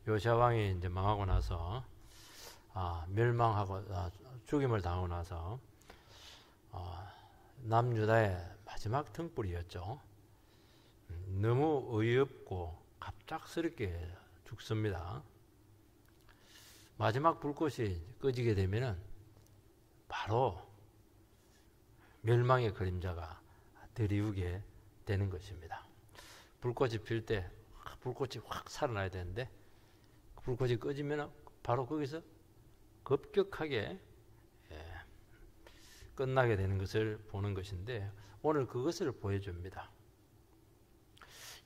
요시야 왕이 이제 망하고 나서 멸망하고 죽임을 당하고 나서 남유다의 마지막 등불이었죠. 너무 어이없고 갑작스럽게 죽습니다. 마지막 불꽃이 꺼지게 되면은 바로 멸망의 그림자가 드리우게 되는 것입니다. 불꽃이 필 때 불꽃이 확 살아나야 되는데 불꽃이 꺼지면 바로 거기서 급격하게 끝나게 되는 것을 보는 것인데 오늘 그것을 보여줍니다.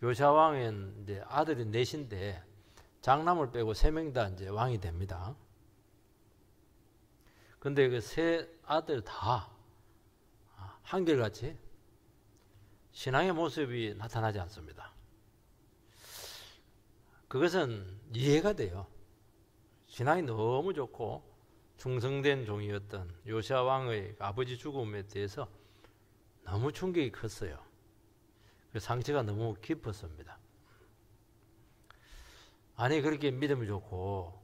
요시야 왕은 이제 아들이 넷인데 장남을 빼고 3명 다 이제 왕이 됩니다. 근데 그 3 아들 다 한결같이 신앙의 모습이 나타나지 않습니다. 그것은 이해가 돼요. 신앙이 너무 좋고 충성된 종이었던 요시야 왕의 아버지 죽음에 대해서 너무 충격이 컸어요. 상처가 너무 깊었습니다. 아니 그렇게 믿음이 좋고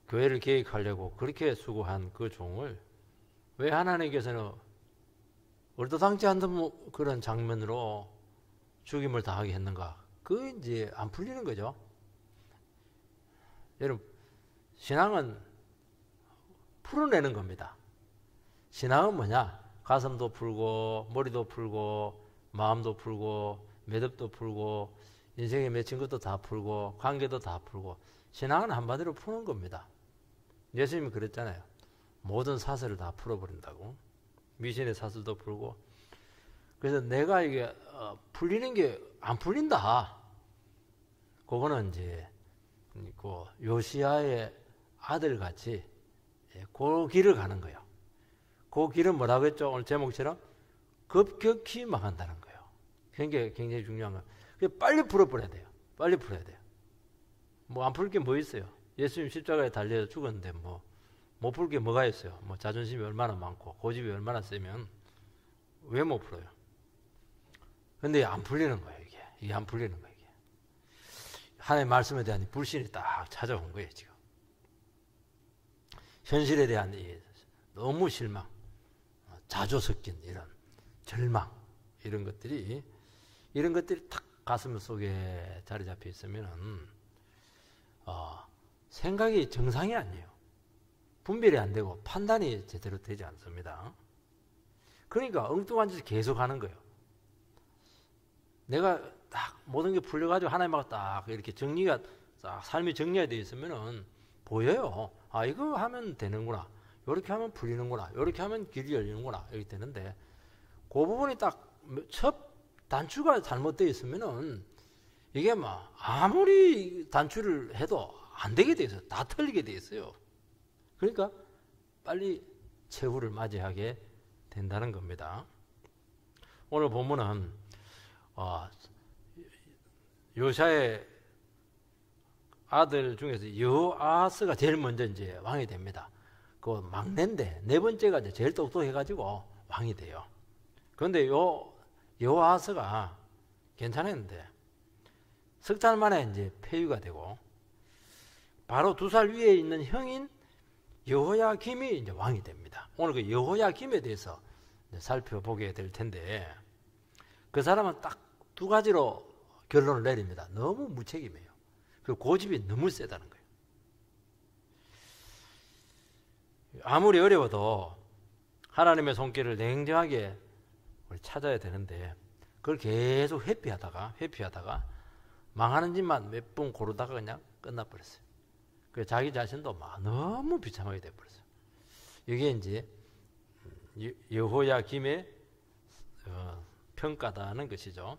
교회를 계획하려고 그렇게 수고한 그 종을 왜 하나님께서는 얼토당치 않는 그런 장면으로 죽임을 당하게 했는가? 그게 이제 안 풀리는 거죠. 여러분, 신앙은 풀어내는 겁니다. 신앙은 뭐냐? 가슴도 풀고 머리도 풀고 마음도 풀고 매듭도 풀고 인생에 맺힌 것도 다 풀고 관계도 다 풀고 신앙은 한마디로 푸는 겁니다. 예수님이 그랬잖아요. 모든 사슬을 다 풀어버린다고. 미신의 사슬도 풀고. 그래서 내가 이게 풀리는 게 안 풀린다. 그거는 이제 그 요시야의 아들같이 그 길을 가는 거예요. 그 길은 뭐라고 했죠? 오늘 제목처럼 급격히 망한다는 거예요. 굉장히 중요한 거예요. 빨리 풀어버려야 돼요. 빨리 풀어야 돼요. 뭐 안 풀 게 뭐 있어요? 예수님 십자가에 달려 죽었는데 못 풀 게 뭐가 있어요? 뭐 자존심이 얼마나 많고 고집이 얼마나 세면 왜 못 풀어요? 근데 안 풀리는 거예요. 이게 안 풀리는 거예요. 이게. 하나님의 말씀에 대한 불신이 딱 찾아온 거예요. 지금 현실에 대한 너무 실망, 자조 섞인 이런 절망 이런 것들이 탁 가슴 속에 자리 잡혀 있으면은 생각이 정상이 아니에요. 분별이 안 되고 판단이 제대로 되지 않습니다. 그러니까 엉뚱한 짓을 계속 하는 거예요. 내가 딱 모든 게 풀려가지고 하나님하고 딱 이렇게 정리가 딱 삶이 정리가 되어 있으면은 보여요. 이거 하면 되는구나. 이렇게 하면 풀리는구나. 이렇게 하면 길이 열리는구나. 이렇게 되는데 그 부분이 딱 첫 단추가 잘못되어 있으면은 이게 아무리 단추를 해도 안 되게 돼 있어요. 다 틀리게 돼 있어요. 그러니까 빨리 최후를 맞이하게 된다는 겁니다. 오늘 본문은 요시야의 아들 중에서 여호아스가 제일 먼저 이제 왕이 됩니다. 그 막내인데 4번째가 이제 제일 똑똑해가지고 왕이 돼요. 그런데 여호아스가 괜찮았는데 석 달 만에 이제 폐위가 되고 바로 2살 위에 있는 형인 여호야김이 이제 왕이 됩니다. 오늘 그 여호야김에 대해서 살펴보게 될 텐데 그 사람은 딱 2가지로 결론을 내립니다. 너무 무책임해요. 그리고 고집이 너무 세다는 거예요. 아무리 어려워도 하나님의 손길을 냉정하게 찾아야 되는데 그걸 계속 회피하다가 망하는 짓만 몇 번 고르다가 그냥 끝나버렸어요. 그래서 자기 자신도 너무 비참하게 돼버렸어요. 이게 이제 여호야김의 평가다는 것이죠.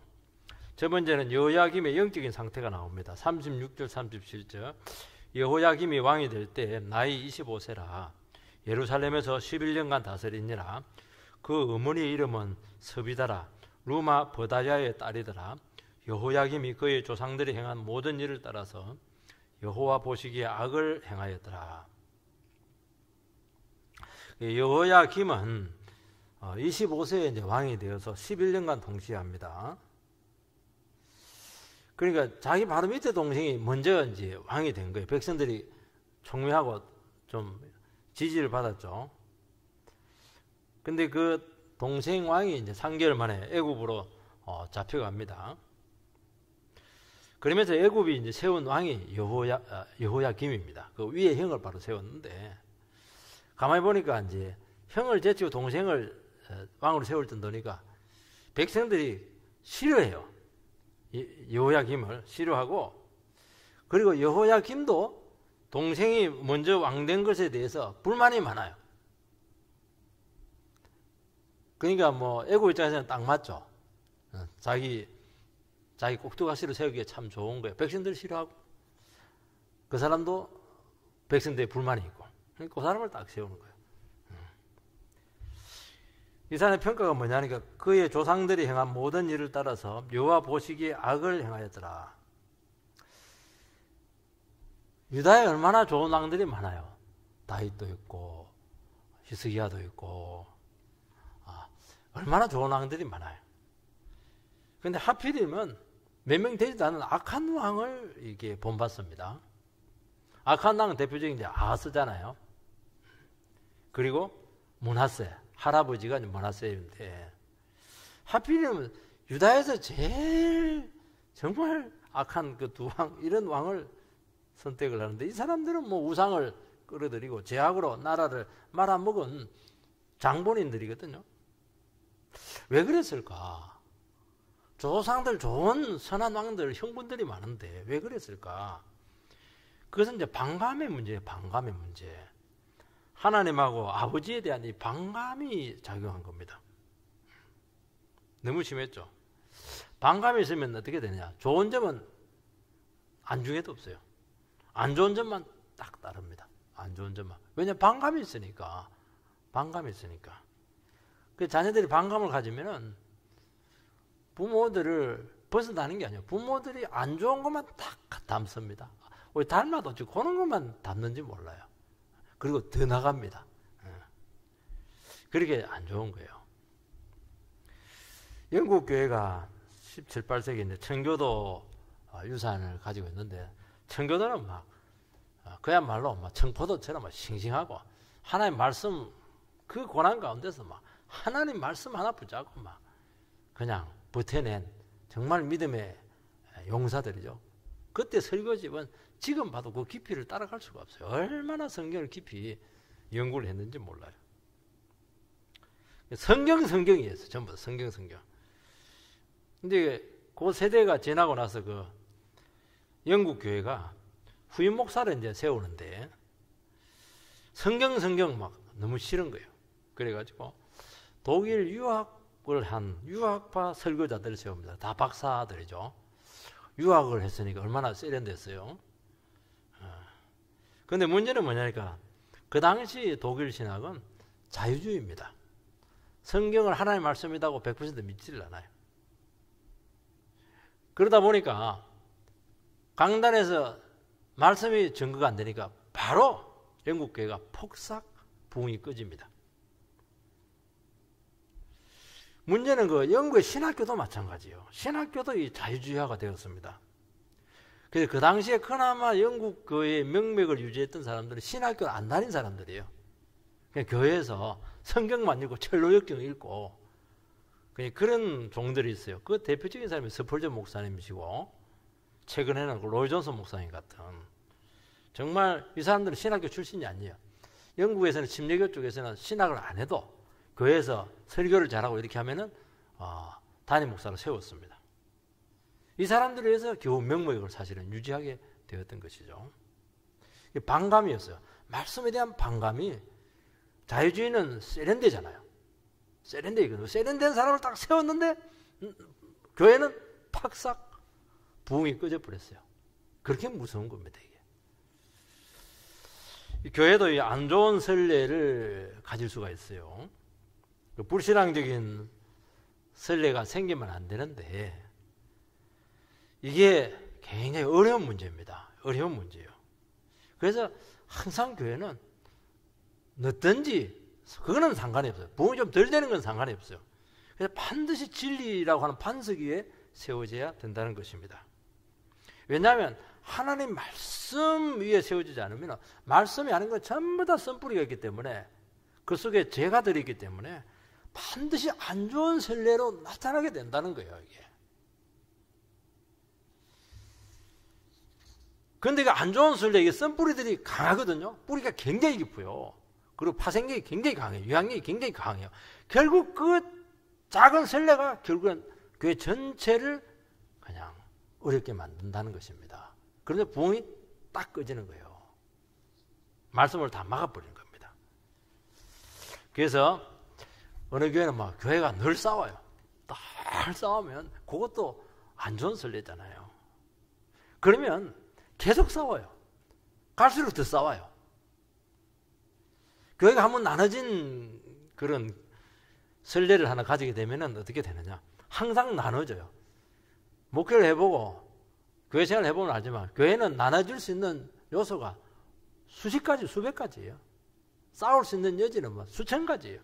첫 번째는 여호야김의 영적인 상태가 나옵니다. 36절 37절 여호야김이 왕이 될 때 나이 25세라 예루살렘에서 11년간 다스리니라. 그 어머니의 이름은 서비다라 루마 버다야의 딸이더라. 여호야김이 그의 조상들이 행한 모든 일을 따라서 여호와 보시기에 악을 행하였더라. 여호야김은 25세에 이제 왕이 되어서 11년간 통치합니다. 그러니까 자기 바로 밑에 동생이 먼저 이제 왕이 된 거예요. 백성들이 총명하고 좀 지지를 받았죠. 근데 그 동생 왕이 이제 3개월 만에 애굽으로 잡혀갑니다. 그러면서 애굽이 이제 세운 왕이 여호야김입니다. 그 위에 형을 바로 세웠는데, 가만히 보니까 이제 형을 제치고 동생을 왕으로 세울 정도니까 백성들이 싫어해요. 여호야김을 싫어하고, 그리고 여호야김도 동생이 먼저 왕된 것에 대해서 불만이 많아요. 그러니까 뭐 애국 입장에서는 딱 맞죠. 자기 꼭두가시를 세우기에 참 좋은 거예요. 백성들 싫어하고, 그 사람도 백성들의 불만이 있고, 그러니까 그 사람을 딱 세우는 거예요. 이 사람의 평가가 뭐냐니까, 그의 조상들이 행한 모든 일을 따라서 여호와 보시기에 악을 행하였더라. 유다에 얼마나 좋은 왕들이 많아요. 다윗도 있고 히스기야도 있고, 얼마나 좋은 왕들이 많아요. 그런데 하필이면 몇 명 되지도 않은 악한 왕을 이게 본받습니다. 악한 왕은 대표적인 이제 아하스잖아요. 그리고 므낫세, 할아버지가 므낫세인데, 하필이면 유다에서 제일 정말 악한 그 두 왕, 이런 왕을 선택을 하는데, 이 사람들은 뭐 우상을 끌어들이고 제약으로 나라를 말아먹은 장본인들이거든요. 왜 그랬을까? 조상들 좋은 선한 왕들, 형분들이 많은데 왜 그랬을까? 그것은 이제 반감의 문제예요. 반감의 문제. 하나님하고 아버지에 대한 이 반감이 작용한 겁니다. 너무 심했죠. 반감이 있으면 어떻게 되냐? 좋은 점은 안중에도 없어요. 안 좋은 점만 딱 따릅니다. 안 좋은 점만. 왜냐하면 반감이 있으니까. 반감이 있으니까. 그 자녀들이 반감을 가지면은 부모들을 벗어나는 게 아니에요. 부모들이 안 좋은 것만 딱 담습니다. 우리 닮아도 그런 것만 담는지 몰라요. 그리고 더 나갑니다. 그렇게 안 좋은 거예요. 영국 교회가 17, 18세기인데 청교도 유산을 가지고 있는데, 청교도는 막 그야말로 막 청포도처럼 막 싱싱하고, 하나님 말씀 그 고난 가운데서 막 하나님 말씀 하나 붙잡고 막 그냥 버텨낸 정말 믿음의 용사들이죠. 그때 설교집은 지금 봐도 그 깊이를 따라갈 수가 없어요. 얼마나 성경을 깊이 연구를 했는지 몰라요. 성경이었어요. 전부 다 성경. 근데 그 세대가 지나고 나서 그 영국 교회가 후임 목사를 이제 세우는데, 성경 막 너무 싫은 거예요. 그래가지고 독일 유학을 한 유학파 설교자들을 세웁니다. 다 박사들이죠. 유학을 했으니까 얼마나 세련됐어요. 그런데 문제는 뭐냐니까, 그 당시 독일 신학은 자유주의입니다. 성경을 하나님의 말씀이라고 100% 믿지를 않아요. 그러다 보니까 강단에서 말씀이 증거가 안 되니까 바로 영국 교회가 폭삭 부흥이 꺼집니다. 문제는 그 영국의 신학교도 마찬가지예요. 신학교도 이 자유주의화가 되었습니다. 그래서 그 당시에 그나마 영국 교회의 명맥을 유지했던 사람들은 신학교를 안 다닌 사람들이에요. 그냥 교회에서 성경만 읽고 철로역경 읽고 그런 종들이 있어요. 그 대표적인 사람이 스펄전 목사님이시고, 최근에는 그 로이 존슨 목사님 같은, 정말 이 사람들은 신학교 출신이 아니에요. 영국에서는 침례교 쪽에서는 신학을 안 해도 교회에서 설교를 잘하고 이렇게 하면은 담임 목사를 세웠습니다. 이 사람들에 의해서 겨우 명맥을 사실은 유지하게 되었던 것이죠. 반감이었어요. 말씀에 대한 반감이, 자유주의는 세련되잖아요. 세련되거든요. 세련된 사람을 딱 세웠는데 교회는 팍싹 부흥이 꺼져버렸어요. 그렇게 무서운 겁니다, 이게. 교회도 이 안 좋은 선례를 가질 수가 있어요. 불신앙적인 선례가 생기면 안 되는데, 이게 굉장히 어려운 문제입니다. 어려운 문제예요. 그래서 항상 교회는 넣든지 그거는 상관이 없어요. 부흥이 좀 덜 되는 건 상관이 없어요. 그래서 반드시 진리라고 하는 반석 위에 세워져야 된다는 것입니다. 왜냐하면 하나님 말씀 위에 세워지지 않으면 말씀이 아닌 건 전부 다 선뿌리가 있기 때문에 그 속에 죄가 들어있기 때문에 반드시 안 좋은 선례로 나타나게 된다는 거예요. 이게. 그런데 그 안 좋은 선례, 이게 선뿌리들이 강하거든요. 뿌리가 굉장히 깊어요. 그리고 파생력이 굉장히 강해요. 유학력이 굉장히 강해요. 결국 그 작은 선례가 결국은 교회 전체를 그냥 어렵게 만든다는 것입니다. 그런데 부흥이 딱 꺼지는 거예요. 말씀을 다 막아버리는 겁니다. 그래서 어느 교회는 막 교회가 늘 싸워요. 늘 싸우면 그것도 안 좋은 선례잖아요. 그러면 계속 싸워요. 갈수록 더 싸워요. 교회가 한번 나눠진 그런 선례를 하나 가지게 되면 어떻게 되느냐. 항상 나눠져요. 목회를 해보고 교회 생활을 해보면 알지만 교회는 나눠질 수 있는 요소가 수십 가지, 수백 가지예요. 싸울 수 있는 여지는 뭐 수천 가지예요.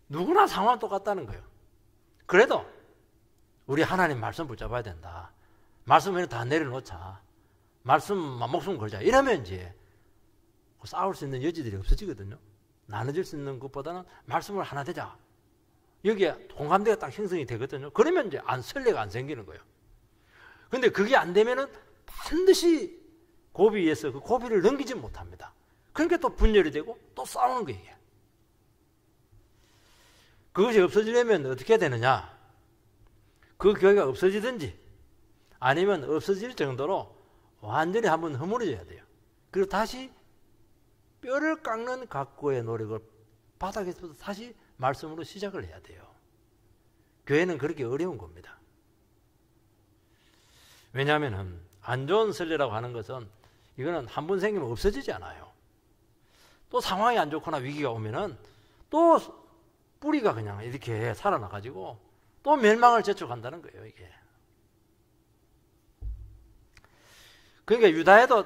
누구나 상황은 똑같다는 거예요. 그래도 우리 하나님 말씀 붙잡아야 된다. 말씀을 다 내려놓자. 말씀만 목숨 걸자. 이러면 이제 싸울 수 있는 여지들이 없어지거든요. 나눠질 수 있는 것보다는 말씀을 하나 되자. 여기에 공감대가 딱 형성이 되거든요. 그러면 이제 선례가 안 생기는 거예요. 근데 그게 안 되면은 반드시 고비 위에서 그 고비를 넘기지 못합니다. 그러니까 또 분열이 되고 또 싸우는 거예요. 이게. 그것이 없어지려면 어떻게 되느냐? 그 교회가 없어지든지 아니면 없어질 정도로 완전히 한번 허물어져야 돼요. 그리고 다시 뼈를 깎는 각고의 노력을 바닥에서 다시 말씀으로 시작을 해야 돼요. 교회는 그렇게 어려운 겁니다. 왜냐하면 안 좋은 선례라고 하는 것은 이거는 한 번 생기면 없어지지 않아요. 또 상황이 안 좋거나 위기가 오면은 또 뿌리가 그냥 이렇게 살아나가지고 또 멸망을 재촉한다는 거예요, 이게. 그러니까 유다에도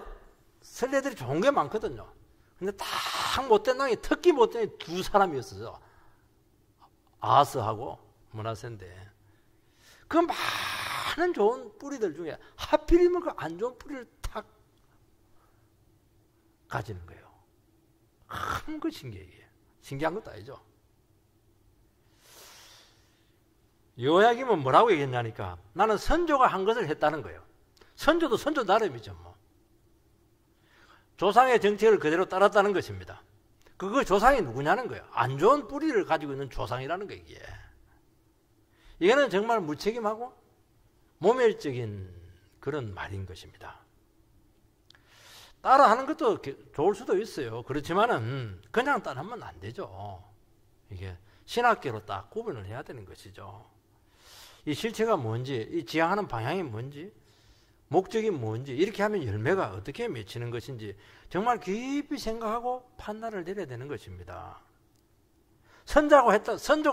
선례들이 좋은 게 많거든요. 근데 딱 못된 놈이, 특히 못된 놈이 두 사람이었어요. 아하스하고 므낫세인데 그 많은 좋은 뿌리들 중에 하필이면 그 안 좋은 뿌리를 탁 가지는 거예요. 큰 거 신기해요. 신기한 것도 아니죠. 요야김은 뭐라고 얘기했냐니까 나는 선조가 한 것을 했다는 거예요. 선조도 선조 나름이죠. 뭐. 조상의 정책을 그대로 따랐다는 것입니다. 그 조상이 누구냐는 거예요. 안 좋은 뿌리를 가지고 있는 조상이라는 거예요. 이게. 이거는 정말 무책임하고 모멸적인 그런 말인 것입니다. 따라하는 것도 좋을 수도 있어요. 그렇지만은 그냥 따라하면 안 되죠. 이게 신학계로 딱 구분을 해야 되는 것이죠. 이 실체가 뭔지, 이 지향하는 방향이 뭔지, 목적이 뭔지, 이렇게 하면 열매가 어떻게 맺히는 것인지 정말 깊이 생각하고 판단을 내려야 되는 것입니다. 선조가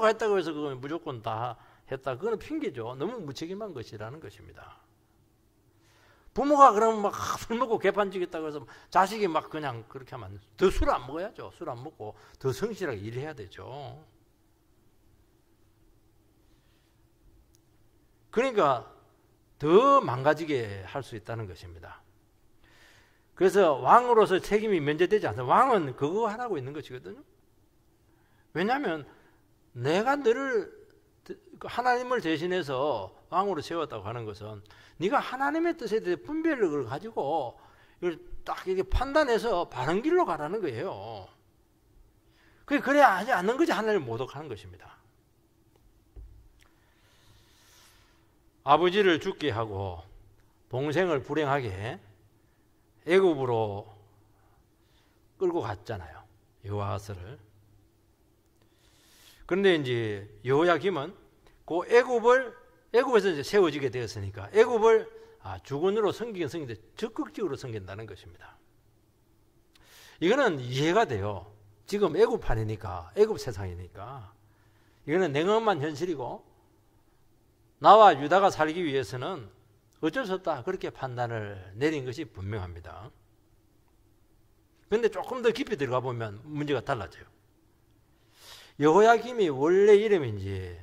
했다고 해서 그건 무조건 다 했다. 그건 핑계죠. 너무 무책임한 것이라는 것입니다. 부모가 그러면 막 술 먹고 개판지겠다고 해서 자식이 막 그냥 그렇게 하면 더 술 안 먹어야죠. 술 안 먹고 더 성실하게 일해야 되죠. 그러니까 더 망가지게 할 수 있다는 것입니다. 그래서 왕으로서 책임이 면제되지 않습니다. 왕은 그거 하라고 있는 것이거든요. 왜냐하면 내가 너를 하나님을 대신해서 왕으로 세웠다고 하는 것은 네가 하나님의 뜻에 대해 분별력을 가지고 이걸 딱 이렇게 판단해서 바른 길로 가라는 거예요. 그래야 하지 않는 것이 하나님을 모독하는 것입니다. 아버지를 죽게 하고 동생을 불행하게 애굽으로 끌고 갔잖아요. 여호아스를. 그런데 이제 여호야김은 그 애굽에서 이제 세워지게 되었으니까 애굽을 주군으로 섬기긴 섬기는데 적극적으로 섬긴다는 것입니다. 이거는 이해가 돼요. 지금 애굽판이니까, 애굽 세상이니까. 이거는 냉엄한 현실이고 나와 유다가 살기 위해서는 어쩔 수 없다. 그렇게 판단을 내린 것이 분명합니다. 그런데 조금 더 깊이 들어가 보면 문제가 달라져요. 여호야김이 원래 이름인지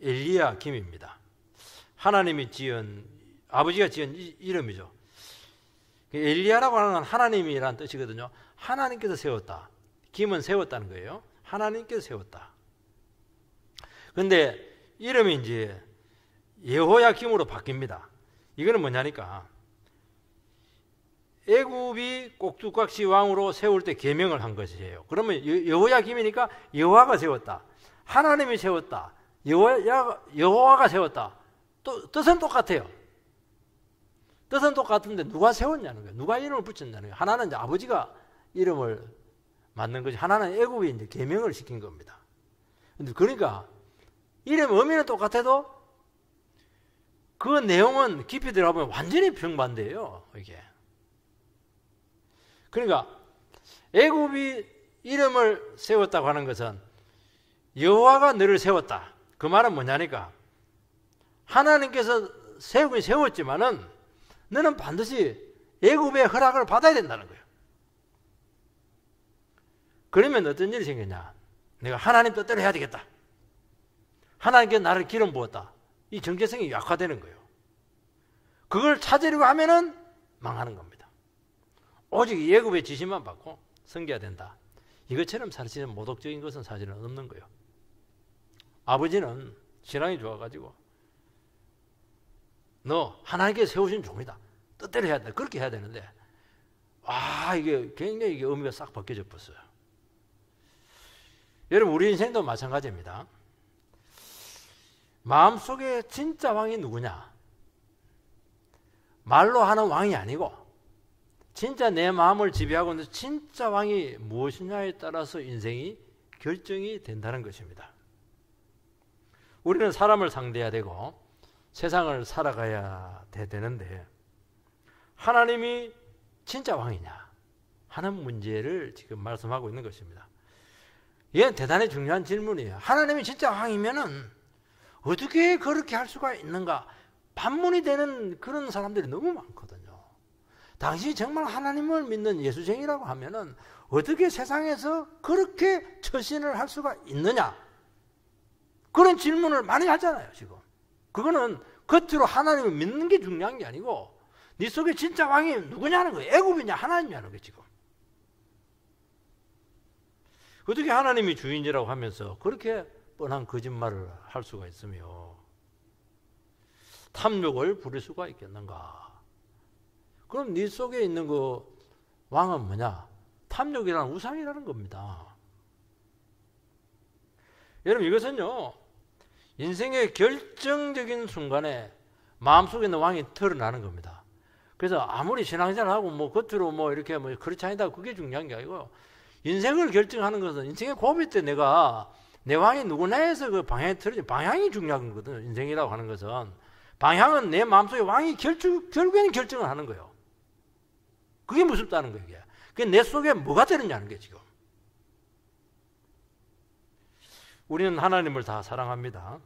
엘리야김입니다. 하나님이 지은 아버지가 지은 이름이죠. 엘리야라고 하는 건 하나님이라는 뜻이거든요. 하나님께서 세웠다. 김은 세웠다는 거예요. 하나님께서 세웠다. 그런데 이름이 이제 여호야김으로 바뀝니다. 이거는 뭐냐니까 애굽이 꼭두각시 왕으로 세울 때 계명을 한 것이에요. 그러면 여호야김이니까 여호와가 세웠다. 하나님이 세웠다. 여호와가 세웠다. 또 뜻은 똑같아요. 뜻은 똑같은데 누가 세웠냐는 거예요. 누가 이름을 붙였냐는 거예요. 하나는 이제 아버지가 이름을 만든 거지. 하나는 애굽이 이제 계명을 시킨 겁니다. 그러니까 이름 의미는 똑같아도 그 내용은 깊이 들어가보면 완전히 정반대예요. 이게. 그러니까 애굽이 이름을 세웠다고 하는 것은 여호와가 너를 세웠다. 그 말은 뭐냐니까 하나님께서 세우긴 세웠지만은 너는 반드시 애굽의 허락을 받아야 된다는 거예요. 그러면 어떤 일이 생겼냐? 내가 하나님 뜻대로 해야 되겠다. 하나님께서 나를 기름 부었다. 이 정체성이 약화되는 거예요. 그걸 찾으려고 하면은 망하는 겁니다. 오직 애굽의 지시만 받고 섬겨야 된다. 이것처럼 사실은 모독적인 것은 사실은 없는 거예요. 아버지는 신앙이 좋아가지고 너 하나님께서 세우신 종이다. 뜻대로 해야 돼. 그렇게 해야 되는데 이게 굉장히 이게 의미가 싹 바뀌어져 버렸어요. 여러분 우리 인생도 마찬가지입니다. 마음속에 진짜 왕이 누구냐? 말로 하는 왕이 아니고 진짜 내 마음을 지배하고 있는 진짜 왕이 무엇이냐에 따라서 인생이 결정이 된다는 것입니다. 우리는 사람을 상대해야 되고 세상을 살아가야 되는데 하나님이 진짜 왕이냐 하는 문제를 지금 말씀하고 있는 것입니다. 이건 대단히 중요한 질문이에요. 하나님이 진짜 왕이면은 어떻게 그렇게 할 수가 있는가? 반문이 되는 그런 사람들이 너무 많거든요. 당신이 정말 하나님을 믿는 예수쟁이라고 하면은 어떻게 세상에서 그렇게 처신을 할 수가 있느냐? 그런 질문을 많이 하잖아요, 지금. 그거는 겉으로 하나님을 믿는 게 중요한 게 아니고 네 속에 진짜 왕이 누구냐는 거예요. 애굽이냐 하나님이냐는 거예요, 지금. 어떻게 하나님이 주인이라고 하면서 그렇게 뻔한 거짓말을 할 수가 있으며 탐욕을 부릴 수가 있겠는가? 그럼 네 속에 있는 그 왕은 뭐냐? 탐욕이라는 우상이라는 겁니다. 여러분 이것은요 인생의 결정적인 순간에 마음속에 있는 왕이 드러나는 겁니다. 그래서 아무리 신앙생활하고 뭐 겉으로 뭐 이렇게 뭐 그렇지 아니다 그게 중요한 게 아니고 인생을 결정하는 것은 인생의 고비 때 내가 내 왕이 누구나 해서 그 방향이 틀어진 방향이 중요한 거거든요. 인생이라고 하는 것은 방향은 내 마음속에 왕이 결국에는 결정을 하는 거예요. 그게 무섭다는 거예요. 이게. 그게 내 속에 뭐가 되느냐는 게 지금. 우리는 하나님을 다 사랑합니다.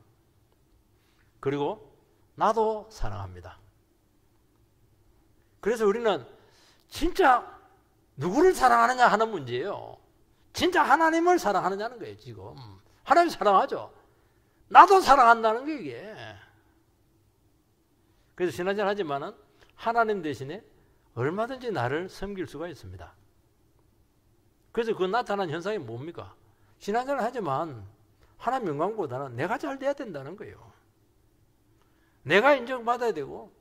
그리고 나도 사랑합니다. 그래서 우리는 진짜 누구를 사랑하느냐 하는 문제예요. 진짜 하나님을 사랑하느냐는 거예요, 지금. 하나님 사랑하죠. 나도 사랑한다는 게 이게. 그래서 신앙생활 하지만은 하나님 대신에 얼마든지 나를 섬길 수가 있습니다. 그래서 그 나타난 현상이 뭡니까? 신앙생활 하지만 하나님 영광보다는 내가 잘 돼야 된다는 거예요. 내가 인정받아야 되고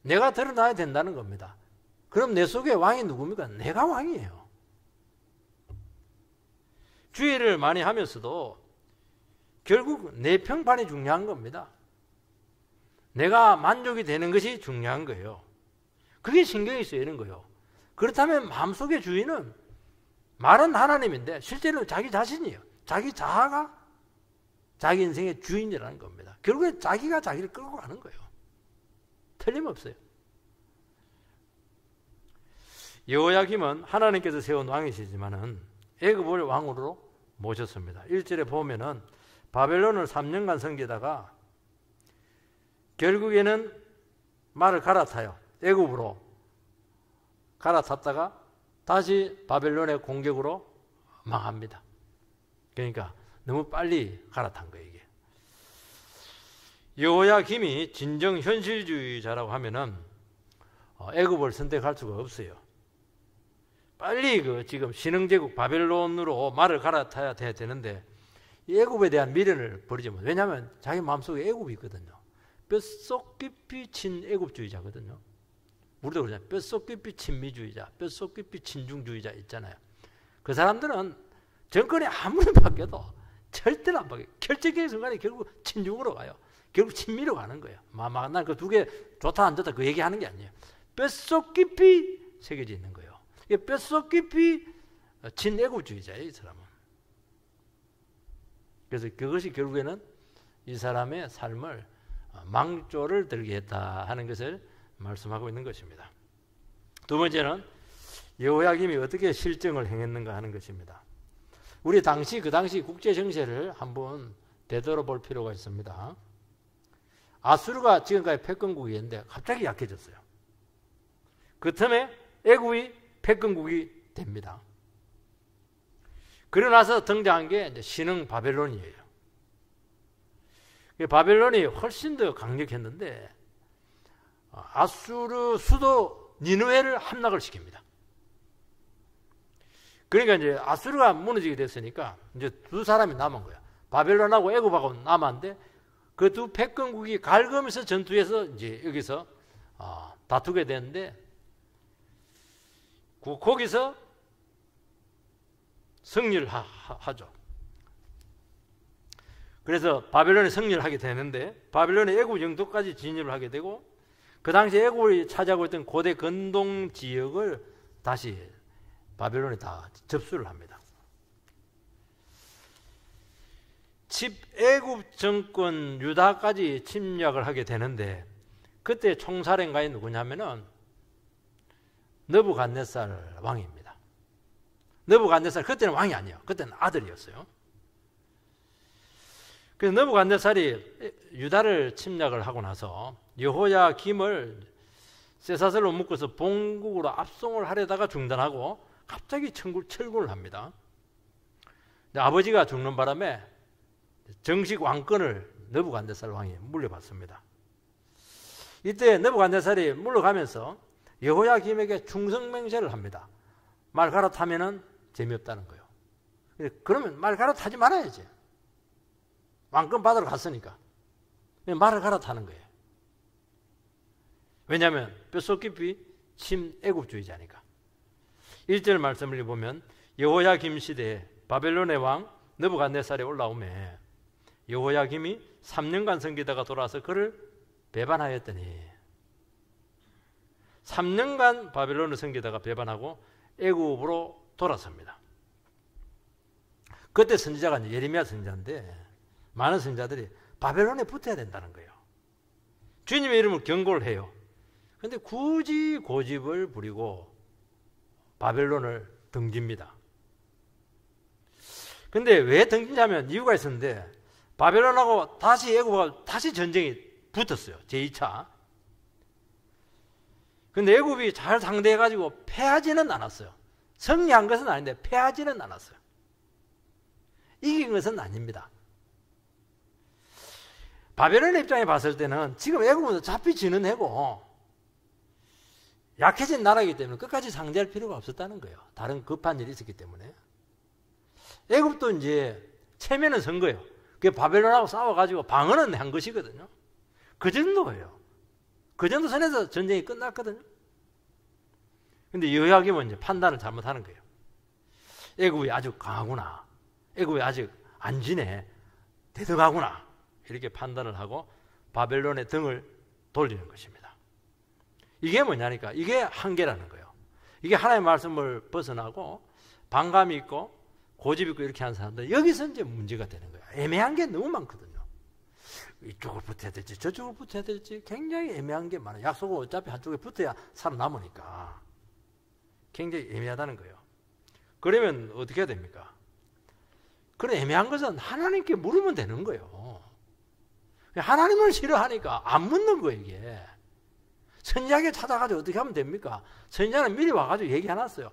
내가 드러나야 된다는 겁니다. 그럼 내 속에 왕이 누굽니까? 내가 왕이에요. 주의를 많이 하면서도 결국 내 평판이 중요한 겁니다. 내가 만족이 되는 것이 중요한 거예요. 그게 신경이 쓰이는 거예요. 그렇다면 마음속의 주인은 말은 하나님인데 실제로 자기 자신이에요. 자기 자아가 자기 인생의 주인이라는 겁니다. 결국에 자기가 자기를 끌고 가는 거예요. 틀림없어요. 여호야김은 하나님께서 세운 왕이시지만은 애굽을 왕으로 모셨습니다. 1절에 보면은 바벨론을 3년간 섬기다가 결국에는 말을 갈아타요. 애굽으로 갈아탔다가 다시 바벨론의 공격으로 망합니다. 그러니까 너무 빨리 갈아탄 거예요, 이게. 여호야김이 진정 현실주의자라고 하면은 애굽을 선택할 수가 없어요. 빨리 지금 신흥제국 바벨론으로 말을 갈아타야 되는데 애굽에 대한 미련을 버리지 못. 왜냐하면 자기 마음속에 애굽이 있거든요. 뼛속 깊이 친애굽주의자거든요. 우리도 그러잖아요. 뼛속 깊이 친미주의자, 뼛속 깊이 친중주의자 있잖아요. 그 사람들은 정권이 아무리 바뀌어도 절대로 안 바뀌어요. 결정적인 순간에 결국 친중으로 가요. 결국 친미로 가는 거예요. 난 그 두 개 좋다 안 좋다 그 얘기하는 게 아니에요. 뼛속 깊이 새겨져 있는 거예요. 뼛속 깊이 친애국주의자예요, 이 사람은. 그래서 그것이 결국에는 이 사람의 삶을 망조를 들게 했다 하는 것을 말씀하고 있는 것입니다. 두 번째는 여호야김이 어떻게 실정을 행했는가 하는 것입니다. 우리 그 당시 국제 정세를 한번 되돌아볼 필요가 있습니다. 아수르가 지금까지 패권국이었는데 갑자기 약해졌어요. 그 틈에 애굽이 패권국이 됩니다. 그러고 나서 등장한 게 이제 신흥 바벨론이에요. 바벨론이 훨씬 더 강력했는데 아수르 수도 니느웨를 함락을 시킵니다. 그러니까 이제 아수르가 무너지게 됐으니까 이제 두 사람이 남은 거야. 바벨론하고 애굽하고 남았는데 그 두 패권국이 갈그면서 전투에서 이제 여기서 다투게 되는데 거기서 승리를 하죠. 그래서 바벨론이 승리를 하게 되는데 바벨론이 애굽 영토까지 진입을 하게 되고 그 당시 애굽이 차지하고 있던 고대 근동 지역을 다시 바벨론이 다 접수를 합니다. 애굽 정권 유다까지 침략을 하게 되는데 그때 총사령관이 누구냐면은 느부갓네살 왕입니다. 느부갓네살 그때는 왕이 아니에요. 그때는 아들이었어요. 그래서 느부갓네살이 유다를 침략을 하고 나서 여호야김을 쇠사슬로 묶어서 본국으로 압송을 하려다가 중단하고 갑자기 철군을 합니다. 아버지가 죽는 바람에 정식 왕권을 느부갓네살 왕이 물려받습니다. 이때 느부갓네살이 물러가면서 여호야김에게 충성맹세를 합니다. 말 갈아타면은 재미없다는 거예요. 그러면 말 갈아타지 말아야지. 왕권 받으러 갔으니까. 말을 갈아타는 거예요. 왜냐하면 뼛속 깊이 친애국주의자니까. 1절 말씀을 보면 여호야김 시대에 바벨론의 왕 느부갓네살이 올라오매 여호야김이 3년간 섬기다가 돌아와서 그를 배반하였더니 3년간 바벨론을 섬기다가 배반하고 애굽으로 돌아섭니다. 그때 선지자가 예레미야 선지자인데 많은 선지자들이 바벨론에 붙어야 된다는 거예요. 주님의 이름을 경고를 해요. 그런데 굳이 고집을 부리고 바벨론을 등집니다. 근데 왜 등지냐면 이유가 있었는데 바벨론하고 다시 애굽하고 다시 전쟁이 붙었어요. 제2차. 근데 애굽이 잘 상대해가지고 패하지는 않았어요. 승리한 것은 아닌데 패하지는 않았어요. 이긴 것은 아닙니다. 바벨론의 입장에 봤을 때는 지금 애굽은 잡히 지는 애고 약해진 나라이기 때문에 끝까지 상대할 필요가 없었다는 거예요. 다른 급한 일이 있었기 때문에. 애굽도 이제 체면은 선 거예요. 그게 바벨론하고 싸워가지고 방어는 한 것이거든요. 그 정도예요. 그 정도 선에서 전쟁이 끝났거든요. 근데 여호야김은 이제 판단을 잘못하는 거예요. 애굽이 아주 강하구나. 애굽이 아직 안 지네. 대등하구나. 이렇게 판단을 하고 바벨론의 등을 돌리는 것입니다. 이게 뭐냐니까 이게 한계라는 거예요. 이게 하나님의 말씀을 벗어나고 반감이 있고 고집 있고 이렇게 하는 사람들 여기서 이제 문제가 되는 거예요. 애매한 게 너무 많거든요. 이쪽을 붙어야 될지 저쪽을 붙어야 될지 굉장히 애매한 게 많아요. 약속은 어차피 한쪽에 붙어야 살아남으니까 굉장히 애매하다는 거예요. 그러면 어떻게 해야 됩니까? 그런 애매한 것은 하나님께 물으면 되는 거예요. 하나님을 싫어하니까 안 묻는 거예요. 이게 선지자에게 찾아가지고 어떻게 하면 됩니까? 선지자는 미리 와가지고 얘기해놨어요.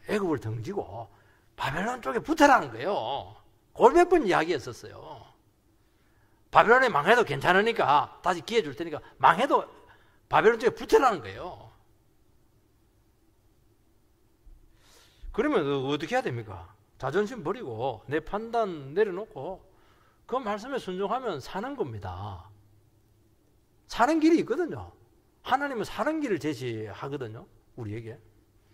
애굽을 등지고 바벨론 쪽에 붙으라는 거예요. 골몇 번 이야기했었어요. 바벨론이 망해도 괜찮으니까 다시 기회 줄 테니까 망해도 바벨론 쪽에 붙으라는 거예요. 그러면 어떻게 해야 됩니까? 자존심 버리고 내 판단 내려놓고 그 말씀에 순종하면 사는 겁니다. 사는 길이 있거든요. 하나님은 사는 길을 제시하거든요. 우리에게.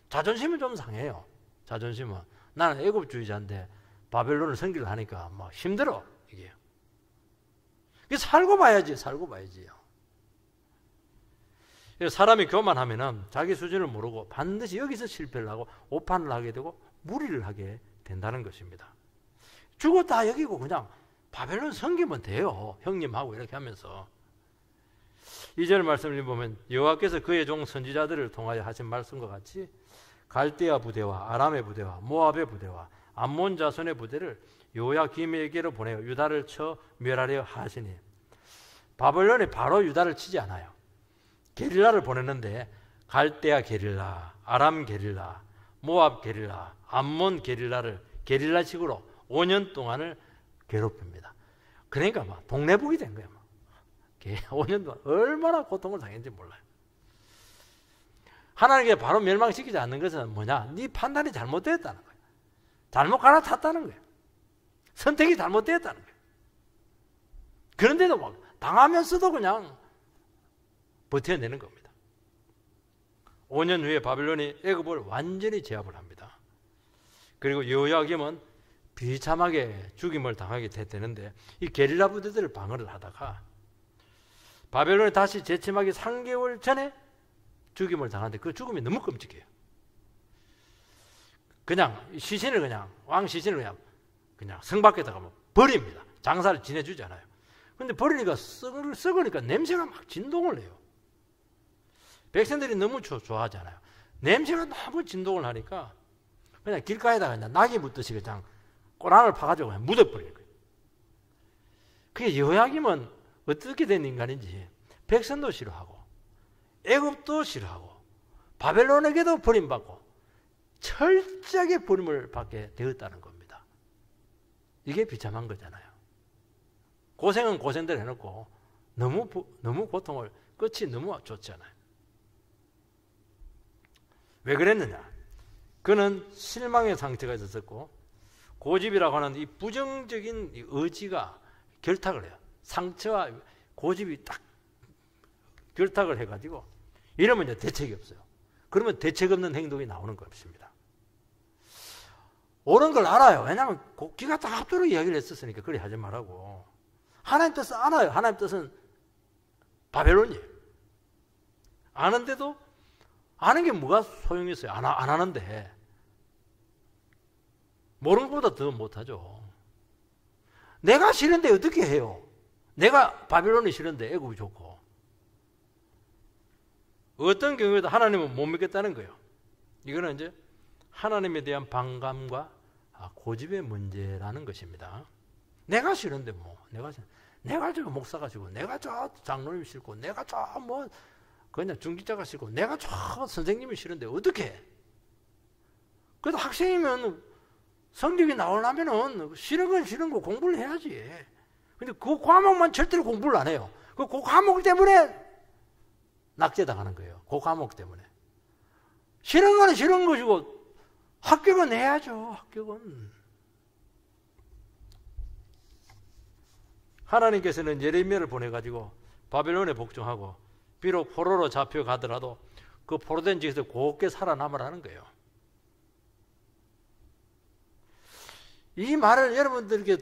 자존심은 좀 상해요. 자존심은. 나는 애국주의자인데 바벨론을 섬기려 하니까 뭐 힘들어. 이게. 살고 봐야지. 살고 봐야지요. 사람이 교만하면은 자기 수준을 모르고 반드시 여기서 실패를 하고 오판을 하게 되고 무리를 하게 된다는 것입니다. 주고 다 여기고 그냥 바벨론 섬기면 돼요. 형님하고 이렇게 하면서. 2절 말씀을 보면 여호와께서 그의 종 선지자들을 통하여 하신 말씀과 같이 갈대아 부대와 아람의 부대와 모압의 부대와 암몬 자손의 부대를 요야김에게로 보내어 유다를 쳐 멸하려 하시니, 바벨론이 바로 유다를 치지 않아요. 게릴라를 보냈는데 갈대아 게릴라, 아람 게릴라, 모압 게릴라, 암몬 게릴라를 게릴라식으로 5년 동안을 괴롭힙니다. 그러니까 막 동네북이 된 거예요. 5년 동안 얼마나 고통을 당했는지 몰라요. 하나님께 바로 멸망시키지 않는 것은 뭐냐? 네 판단이 잘못되었다는 거예요. 잘못 갈아탔다는 거예요. 선택이 잘못되었다는 거예요. 그런데도 막 당하면서도 그냥 버텨내는 겁니다. 5년 후에 바벨론이 애굽을 완전히 제압을 합니다. 그리고 여호야김은 비참하게 죽임을 당하게 됐다는데, 이 게릴라 부대들을 방어를 하다가 바벨론이 다시 재침하기 3개월 전에 죽임을 당하는데 그 죽음이 너무 끔찍해요. 그냥 시신을 왕 시신을 그냥 성 밖에다가 버립니다. 장사를 지내주지 않아요. 근데 버리니까 썩으니까 냄새가 막 진동을 해요. 백성들이 너무 좋아하잖아요. 냄새가 너무 진동을 하니까 그냥 길가에다가 그냥 낙이 묻듯이 그냥 꼬랑을 파가지고 그냥 묻어버리는 거예요. 그게 여호야김은 어떻게 된 인간인지 백성도 싫어하고 애굽도 싫어하고 바벨론에게도 버림받고 철저하게 버림을 받게 되었다는 겁니다. 이게 비참한 거잖아요. 고생은 고생대로 해놓고 너무 고통을, 끝이 너무 좋잖아요. 왜 그랬느냐? 그는 실망의 상태가 있었고 고집이라고 하는 이 부정적인 이 의지가 결탁을 해요. 상처와 고집이 딱 결탁을 해가지고 이러면 이제 대책이 없어요. 그러면 대책 없는 행동이 나오는 것입니다. 옳은 걸 알아요. 왜냐하면 기가 다 합도로 이야기를 했었으니까 그래 하지 말라고. 하나님 뜻은 알아요. 하나님 뜻은 바벨론이에요. 아는데도 아는 게 뭐가 소용이 있어요. 안 하는데. 모르는 것보다 더 못하죠. 내가 싫은데 어떻게 해요? 내가 바벨론이 싫은데 애굽이 좋고. 어떤 경우에도 하나님은 못 믿겠다는 거예요. 이거는 이제 하나님에 대한 반감과 고집의 문제라는 것입니다. 내가 싫은데 내가 저 목사가 싫고, 내가 저 장로님이 싫고, 내가 저 그냥 중직자가 싫고, 내가 저 선생님이 싫은데 어떻게 해? 그래도 학생이면 성적이 나오려면은 싫은 건 싫은 거 공부를 해야지. 근데 그 과목만 절대로 공부를 안 해요. 그 과목 때문에 낙제당하는 거예요. 그 과목 때문에. 싫은 거는 싫은 것이고 합격은 해야죠. 합격은. 하나님께서는 예레미야를 보내가지고 바벨론에 복종하고 비록 포로로 잡혀가더라도 그 포로된 지에서 곱게 살아남으라는 거예요. 이 말을 여러분들에게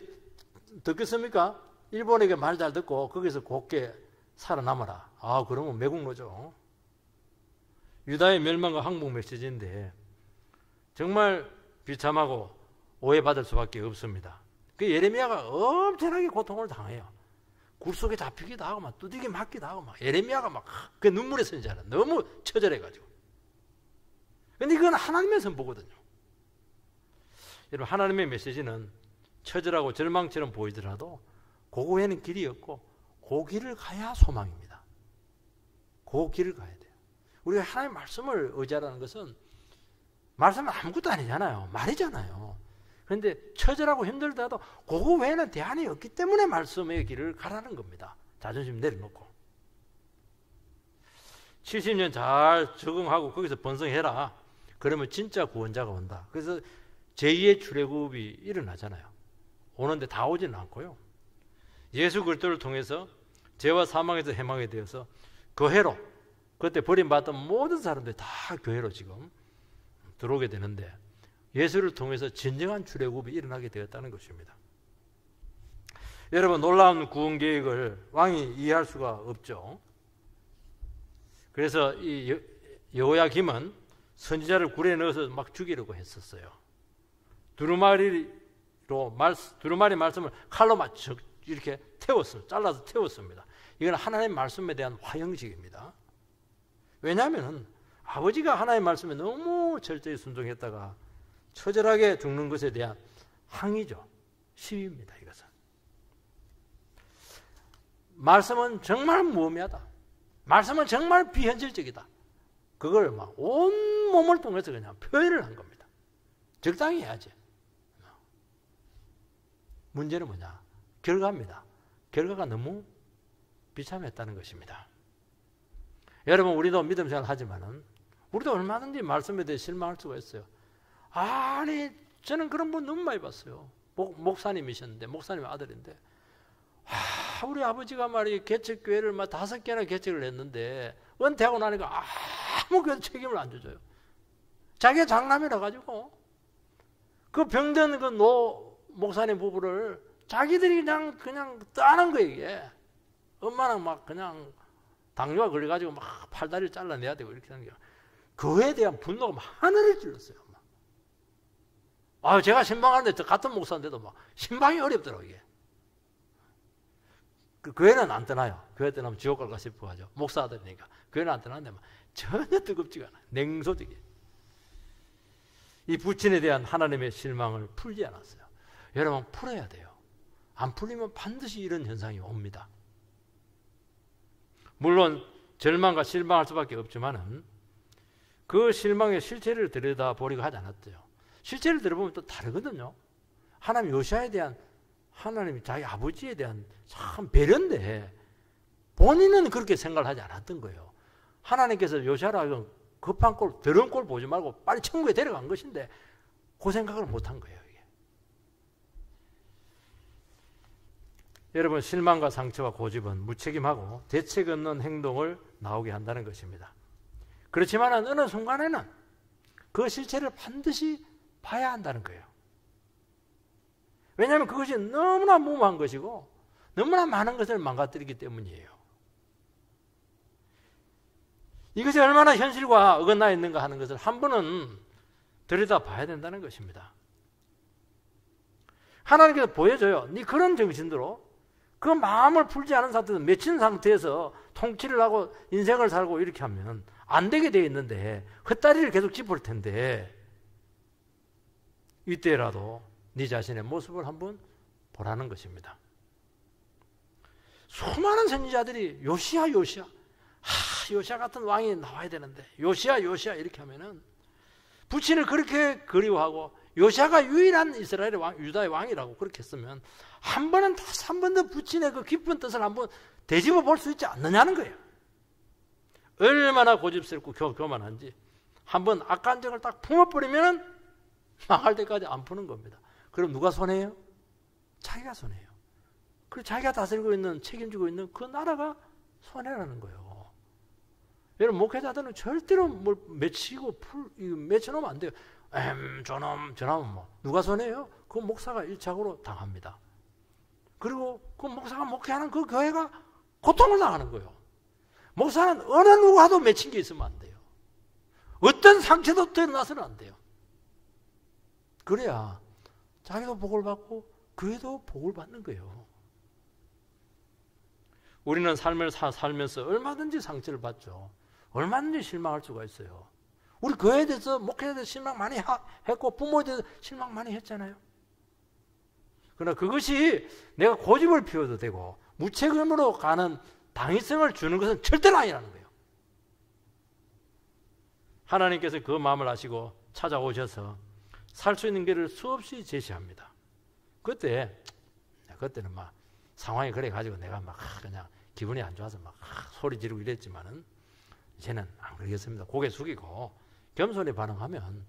듣겠습니까? 일본에게 말 잘 듣고 거기서 곱게 살아남아라. 그러면 매국노죠. 유다의 멸망과 항복 메시지인데 정말 비참하고 오해받을 수밖에 없습니다. 그 예레미야가 엄청나게 고통을 당해요. 굴 속에 잡히기도 하고 막 두들겨 맞기도 하고 막 예레미야가 막 그 눈물에 선지하는 너무 처절해가지고. 근데 이건 하나님의 선보거든요. 여러분, 하나님의 메시지는 처절하고 절망처럼 보이더라도 그 후에는 길이 없고 그 길을 가야 소망입니다. 그 길을 가야 돼요. 우리가 하나님의 말씀을 의지하라는 것은 말씀은 아무것도 아니잖아요. 말이잖아요. 그런데 처절하고 힘들더라도 그거 외에는 대안이 없기 때문에 말씀의 길을 가라는 겁니다. 자존심 내려놓고 70년 잘 적응하고 거기서 번성해라. 그러면 진짜 구원자가 온다. 그래서 제2의 출애굽이 일어나잖아요. 오는데 다 오지는 않고요. 예수 그리스도를 통해서 죄와 사망에서 해방이 되어서 교회로, 그때 버림받던 모든 사람들이 다 교회로 지금 들어오게 되는데 예수를 통해서 진정한 출애굽이 일어나게 되었다는 것입니다. 여러분, 놀라운 구원 계획을 왕이 이해할 수가 없죠. 그래서 이 여호야김은 선지자를 굴에 넣어서 막 죽이려고 했었어요. 두루마리 말씀을 칼로 이렇게 태웠어요. 잘라서 태웠습니다. 이건 하나님의 말씀에 대한 화형식입니다. 왜냐하면 아버지가 하나님의 말씀에 너무 철저히 순종했다가 처절하게 죽는 것에 대한 항의죠. 시위입니다. 이것은. 말씀은 정말 무의미하다. 말씀은 정말 비현실적이다. 그걸 막 온 몸을 통해서 그냥 표현을 한 겁니다. 적당히 해야지. 문제는 뭐냐? 결과입니다. 결과가 너무 비참했다는 것입니다. 여러분, 우리도 믿음 생활 하지만은 우리도 얼마든지 말씀에 대해 실망할 수가 있어요. 아니, 저는 그런 분 너무 많이 봤어요. 목사님이셨는데, 목사님 아들인데, 우리 아버지가 말이 개척교회를 막 5개나 개척을 했는데 은퇴하고 나니까 아무 그 책임을 안 져줘요. 자기가 장남이라 가지고 그 병든 그 목사님 부부를 자기들이 그냥 떠나는 거예요. 이게 엄마는 막 그냥 당뇨가 걸려가지고 막 팔다리를 잘라내야 되고 이렇게 하는 게 그에 대한 분노가 막 하늘을 찔렀어요. 제가 신방하는데 같은 목사인데도 막 신방이 어렵더라고요. 이게. 그 교회는 안 떠나요. 교회 떠나면 지옥 갈까 싶어 하죠. 목사들이니까. 교회는 안 떠나는데 막 전혀 뜨겁지가 않아요. 냉소적이. 이 부친에 대한 하나님의 실망을 풀지 않았어요. 여러분, 풀어야 돼요. 안 풀리면 반드시 이런 현상이 옵니다. 물론 절망과 실망할 수밖에 없지만은 그 실망의 실체를 들여다보려고 하지 않았대요. 실체를 들어보면 또 다르거든요. 하나님 요시아에 대한 하나님이 자기 아버지에 대한 참 배려인데 본인은 그렇게 생각을 하지 않았던 거예요. 하나님께서 요시아라 급한 꼴, 더러운 꼴 보지 말고 빨리 천국에 데려간 것인데 그 생각을 못한 거예요. 이게. 여러분, 실망과 상처와 고집은 무책임하고 대책 없는 행동을 나오게 한다는 것입니다. 그렇지만 어느 순간에는 그 실체를 반드시 봐야 한다는 거예요. 왜냐하면 그것이 너무나 무모한 것이고 너무나 많은 것을 망가뜨리기 때문이에요. 이것이 얼마나 현실과 어긋나 있는가 하는 것을 한 번은 들여다봐야 된다는 것입니다. 하나님께서 보여줘요. 네 그런 정신대로 그 마음을 풀지 않은 상태에서 맺힌 상태에서 통치를 하고 인생을 살고 이렇게 하면 안 되게 되어 있는데 헛다리를 계속 짚을 텐데 이때라도 네 자신의 모습을 한번 보라는 것입니다. 수많은 선지자들이 요시야 같은 왕이 나와야 되는데 요시야 이렇게 하면은 부친을 그렇게 그리워하고 요시야가 유일한 이스라엘의 왕, 유다의 왕이라고 그렇게 했으면 한 번은 다시 한 번 더 부친의 그 깊은 뜻을 한번 되짚어 볼 수 있지 않느냐는 거예요. 얼마나 고집스럽고 교만한지 한번 악간정을 딱 품어버리면 망할 때까지 안 푸는 겁니다. 그럼 누가 손해요? 자기가 손해요. 그리고 자기가 다스리고 있는, 책임지고 있는 그 나라가 손해라는 거예요. 여러분, 목회자들은 절대로 뭘 맺혀놓으면 안 돼요. 저놈 뭐 누가 손해요? 그 목사가 1차적으로 당합니다. 그리고 그 목사가 목회하는 그 교회가 고통을 당하는 거예요. 목사는 어느 누구와도 맺힌 게 있으면 안 돼요. 어떤 상처도 드러나서는 안 돼요. 그래야 자기도 복을 받고 교회도 복을 받는 거예요. 우리는 삶을 살면서 얼마든지 상처를 받죠. 얼마든지 실망할 수가 있어요. 우리 교회에 대해서, 목회에 대해서 실망 많이 했고 부모에 대해서 실망 많이 했잖아요. 그러나 그것이 내가 고집을 피워도 되고 무책임으로 가는 당위성을 주는 것은 절대로 아니라는 거예요. 하나님께서 그 마음을 아시고 찾아오셔서 살 수 있는 길을 수없이 제시합니다. 그때는 막 상황이 그래 가지고 내가 막 그냥 기분이 안 좋아서 막 소리 지르고 이랬지만은 이제는 안 그러겠습니다. 고개 숙이고 겸손히 반응하면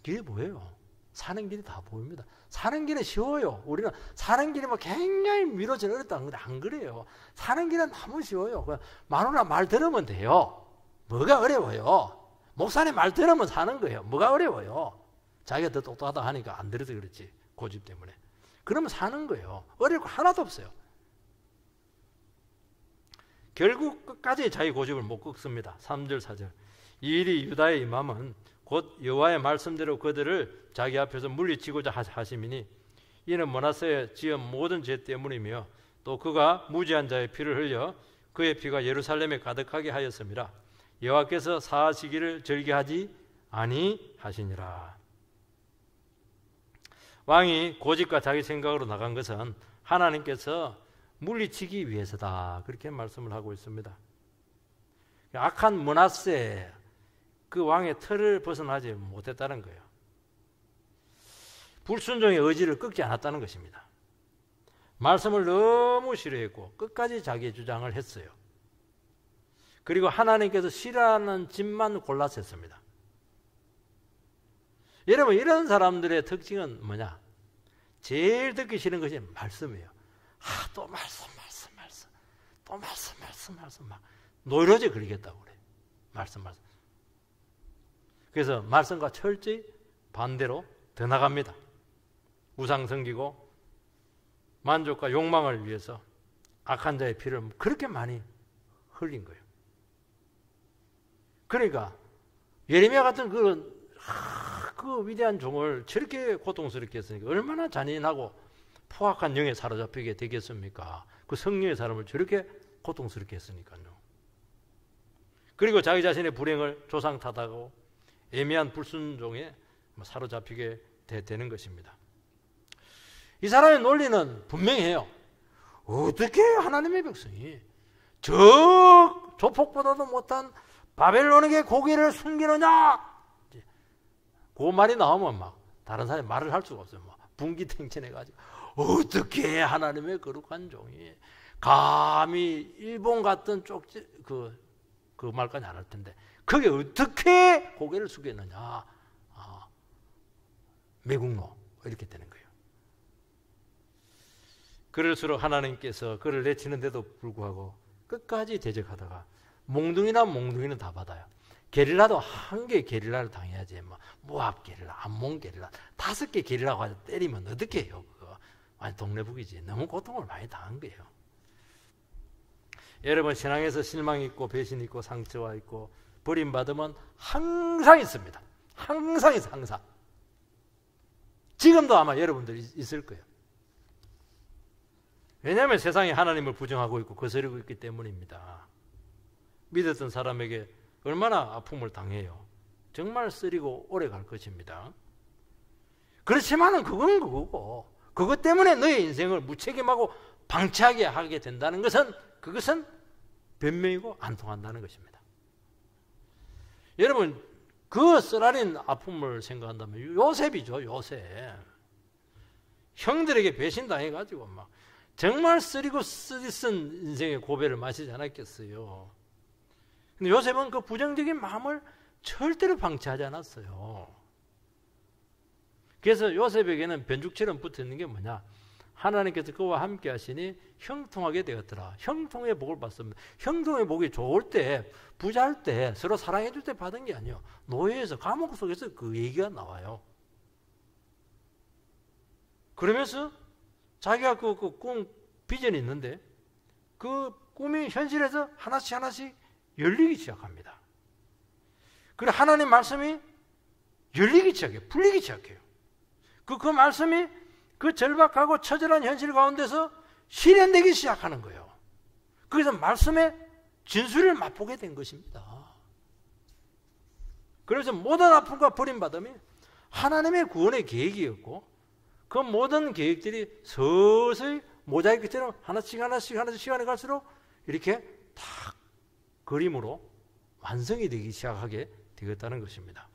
길이 보여요. 사는 길이 다 보입니다. 사는 길은 쉬워요. 우리는 사는 길이 뭐 굉장히 미뤄진 어렵다는 건데 안 그래요. 사는 길은 너무 쉬워요. 마누라 말 들으면 돼요. 뭐가 어려워요? 목사님 말 들으면 사는 거예요. 뭐가 어려워요? 자기가 더 똑똑하다 하니까 안 들어서 그렇지. 고집 때문에. 그러면 사는 거예요. 어려울 거 하나도 없어요. 결국 끝까지 자기 고집을 못 꺾습니다. 3절 4절. 이 일이 유다에 임함은 곧 여호와의 말씀대로 그들을 자기 앞에서 물리치고자 하심이니 이는 므낫세의 지은 모든 죄 때문이며 또 그가 무지한 자의 피를 흘려 그의 피가 예루살렘에 가득하게 하였음이라. 여호와께서 사하시기를 절개하지 아니하시니라. 왕이 고집과 자기 생각으로 나간 것은 하나님께서 물리치기 위해서다. 그렇게 말씀을 하고 있습니다. 악한 므낫세 그 왕의 틀을 벗어나지 못했다는 거예요. 불순종의 의지를 꺾지 않았다는 것입니다. 말씀을 너무 싫어했고 끝까지 자기의 주장을 했어요. 그리고 하나님께서 싫어하는 집만 골라서 했습니다. 여러분 이런 사람들의 특징은 뭐냐? 제일 듣기 싫은 것이 말씀이에요. 또 말씀 또 말씀 막 노이로제 그리겠다고 그래. 말씀 그래서 말씀과 철저히 반대로 더 나갑니다. 우상 섬기고 만족과 욕망을 위해서 악한 자의 피를 그렇게 많이 흘린 거예요. 그러니까 예레미야 같은 그 위대한 종을 저렇게 고통스럽게 했으니까 얼마나 잔인하고 포악한 영에 사로잡히게 되겠습니까? 그 성령의 사람을 저렇게 고통스럽게 했으니까요. 그리고 자기 자신의 불행을 조상 탓하고 애매한 불순종에 사로잡히게 되는 것입니다. 이 사람의 논리는 분명해요. 어떻게 하나님의 백성이 저 조폭보다도 못한 바벨론에게 고개를 숨기느냐? 그 말이 나오면 막 다른 사람이 말을 할 수가 없어요. 막 분기탱천해가지고 어떻게 하나님의 거룩한 종이 감히 일본 같은 쪽지 그 말까지 안 할 텐데 그게 어떻게 고개를 숙였느냐? 매국노 이렇게 되는 거예요. 그럴수록 하나님께서 그를 내치는데도 불구하고 끝까지 대적하다가 몽둥이는 다 받아요. 게릴라도 한 개의 게릴라를 당해야지. 모압 게릴라, 암몬 게릴라 5개 게릴라고 해서 때리면 어떻게 해요? 그거 완전 동네북이지. 너무 고통을 많이 당한 거예요. 여러분 신앙에서 실망이 있고 배신이 있고 상처가 있고 버림받으면 항상 있습니다. 항상 있어. 항상. 지금도 아마 여러분들 있을 거예요. 왜냐하면 세상이 하나님을 부정하고 있고 거스르고 있기 때문입니다. 믿었던 사람에게 얼마나 아픔을 당해요. 정말 쓰리고 오래 갈 것입니다. 그렇지만은 그건 그거고 그것 때문에 너의 인생을 무책임하고 방치하게 하게 된다는 것은 그것은 변명이고 안 통한다는 것입니다. 여러분 그 쓰라린 아픔을 생각한다면 요셉이죠. 요셉. 형들에게 배신당해가지고 막 정말 쓰리고 쓰디쓴 인생의 고배를 마시지 않았겠어요. 근데 요셉은 그 부정적인 마음을 절대로 방치하지 않았어요. 그래서 요셉에게는 변죽처럼 붙어있는 게 뭐냐? 하나님께서 그와 함께 하시니 형통하게 되었더라. 형통의 복을 받습니다. 형통의 복이 좋을 때, 부자할 때, 서로 사랑해 줄 때 받은 게 아니에요. 노예에서, 감옥 속에서 그 얘기가 나와요. 그러면서 자기가 그 꿈, 비전이 있는데 그 꿈이 현실에서 하나씩 열리기 시작합니다. 그리고 하나님 말씀이 열리기 시작해요. 풀리기 시작해요. 그 말씀이 그 절박하고 처절한 현실 가운데서 실현되기 시작하는 거예요. 그래서 말씀의 진수를 맛보게 된 것입니다. 그래서 모든 아픔과 버림받음이 하나님의 구원의 계획이었고 그 모든 계획들이 서서히 모자이크처럼 하나씩 시간이 갈수록 이렇게 딱 그림으로 완성이 되기 시작하게 되었다는 것입니다.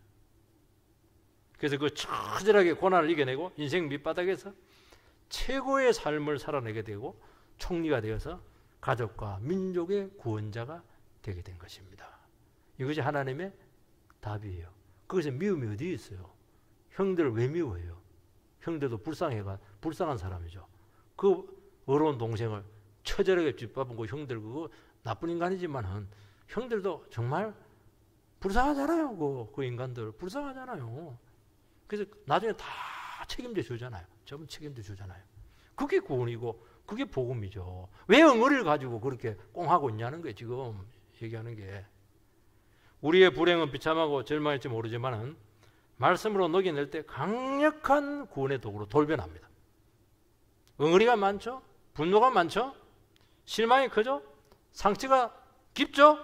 그래서 그 처절하게 고난을 이겨내고 인생 밑바닥에서 최고의 삶을 살아내게 되고 총리가 되어서 가족과 민족의 구원자가 되게 된 것입니다. 이것이 하나님의 답이에요. 거기서 미움이 어디 있어요? 형들을 왜 미워해요? 형들도 불쌍한 사람이죠. 그 어려운 동생을 처절하게 뒷바보고 형들 그거 나쁜 인간이지만은 형들도 정말 불쌍하잖아요. 그 인간들 불쌍하잖아요. 그래서 나중에 다 책임져 주잖아요. 전부 책임져 주잖아요. 그게 구원이고 그게 복음이죠. 왜 응어리를 가지고 그렇게 꽁하고 있냐는 거예요. 지금 얘기하는 게. 우리의 불행은 비참하고 절망일지 모르지만은 말씀으로 녹여낼 때 강력한 구원의 도구로 돌변합니다. 응어리가 많죠? 분노가 많죠? 실망이 크죠? 상처가 깊죠?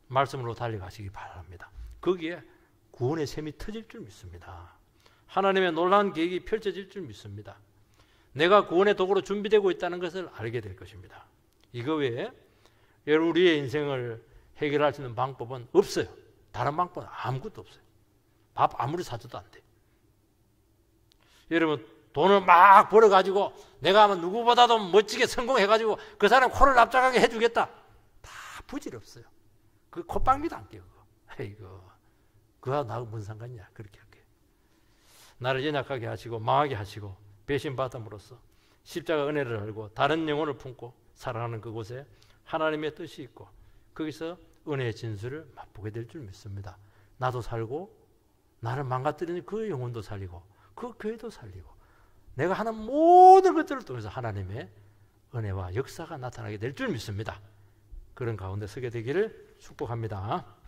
말씀으로 달려가시기 바랍니다. 거기에 구원의 샘이 터질 줄 믿습니다. 하나님의 놀라운 계획이 펼쳐질 줄 믿습니다. 내가 구원의 도구로 준비되고 있다는 것을 알게 될 것입니다. 이거 외에 우리의 인생을 해결할 수 있는 방법은 없어요. 다른 방법은 아무것도 없어요. 밥 아무리 사줘도 안 돼. 여러분 돈을 막 벌어가지고 내가 하면 누구보다도 멋지게 성공해가지고 그 사람 코를 납작하게 해주겠다. 다 부질없어요. 그 콧방귀도 안 껴요. 이거 그와 나하고 무슨 상관이냐. 그렇게 할게요. 나를 연약하게 하시고 망하게 하시고 배신받음으로써 십자가 은혜를 알고 다른 영혼을 품고 살아가는 그곳에 하나님의 뜻이 있고 거기서 은혜의 진수를 맛보게 될 줄 믿습니다. 나도 살고 나를 망가뜨리는 그 영혼도 살리고 그 교회도 살리고 내가 하는 모든 것들을 통해서 하나님의 은혜와 역사가 나타나게 될 줄 믿습니다. 그런 가운데 서게 되기를 축복합니다.